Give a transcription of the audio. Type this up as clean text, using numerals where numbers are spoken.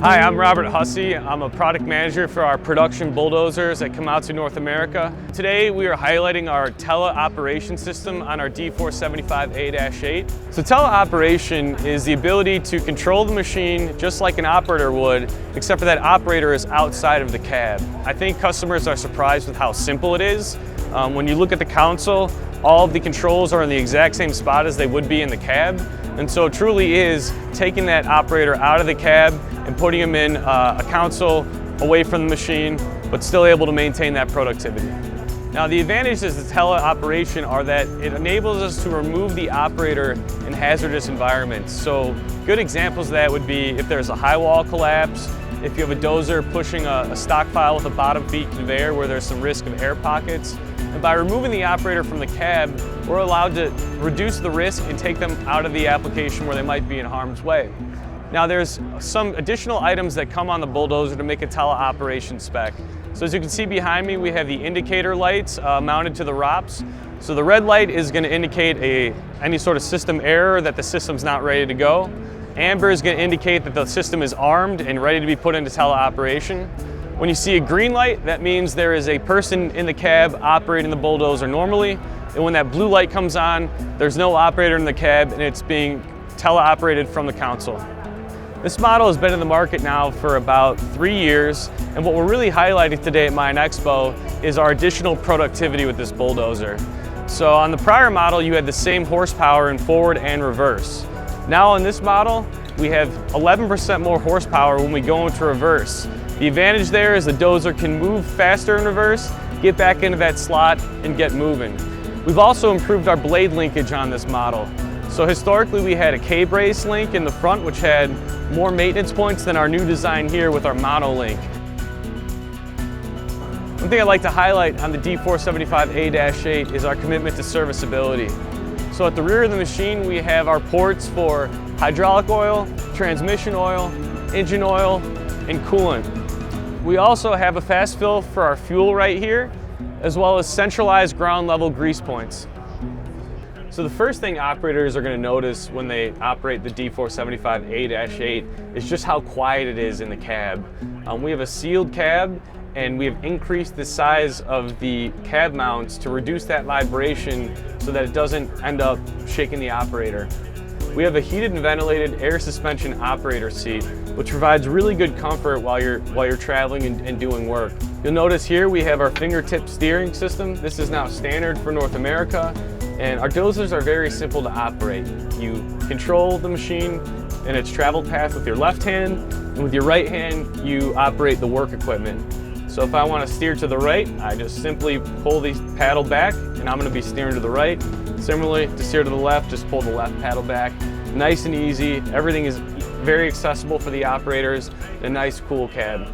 Hi, I'm Robert Hussey. I'm a product manager for our production bulldozers at Komatsu North America. Today we are highlighting our teleoperation system on our D475A-8. So teleoperation is the ability to control the machine just like an operator would, except for that operator is outside of the cab. I think customers are surprised with how simple it is. When you look at the console, all of the controls are in the exact same spot as they would be in the cab. And so it truly is taking that operator out of the cab and putting him in a console away from the machine, but still able to maintain that productivity. Now the advantages of teleoperation are that it enables us to remove the operator in hazardous environments. So good examples of that would be if there's a high wall collapse, if you have a dozer pushing a stockpile with a bottom feed conveyor where there's some risk of air pockets. And by removing the operator from the cab, we're allowed to reduce the risk and take them out of the application where they might be in harm's way. Now there's some additional items that come on the bulldozer to make a teleoperation spec. So as you can see behind me, we have the indicator lights mounted to the ROPS. So the red light is going to indicate any sort of system error that the system's not ready to go. Amber is going to indicate that the system is armed and ready to be put into teleoperation. When you see a green light, that means there is a person in the cab operating the bulldozer normally. And when that blue light comes on, there's no operator in the cab and it's being teleoperated from the console. This model has been in the market now for about 3 years, and what we're really highlighting today at MINExpo is our additional productivity with this bulldozer. So on the prior model, you had the same horsepower in forward and reverse. Now on this model, we have 11% more horsepower when we go into reverse. The advantage there is the dozer can move faster in reverse, get back into that slot, and get moving. We've also improved our blade linkage on this model. So historically we had a K-brace link in the front which had more maintenance points than our new design here with our mono link. One thing I'd like to highlight on the D475A-8 is our commitment to serviceability. So at the rear of the machine we have our ports for hydraulic oil, transmission oil, engine oil, and coolant. We also have a fast fill for our fuel right here, as well as centralized ground level grease points. So the first thing operators are going to notice when they operate the D475A-8 is just how quiet it is in the cab. We have a sealed cab and we have increased the size of the cab mounts to reduce that vibration so that it doesn't end up shaking the operator. We have a heated and ventilated air suspension operator seat, which provides really good comfort while you're traveling and doing work. You'll notice here we have our fingertip steering system. This is now standard for North America. And our dozers are very simple to operate. You control the machine and its travel path with your left hand, and with your right hand, you operate the work equipment. So if I want to steer to the right, I just simply pull the paddle back, and I'm going to be steering to the right. Similarly, to steer to the left, just pull the left paddle back. Nice and easy. Everything is very accessible for the operators. A nice, cool cab.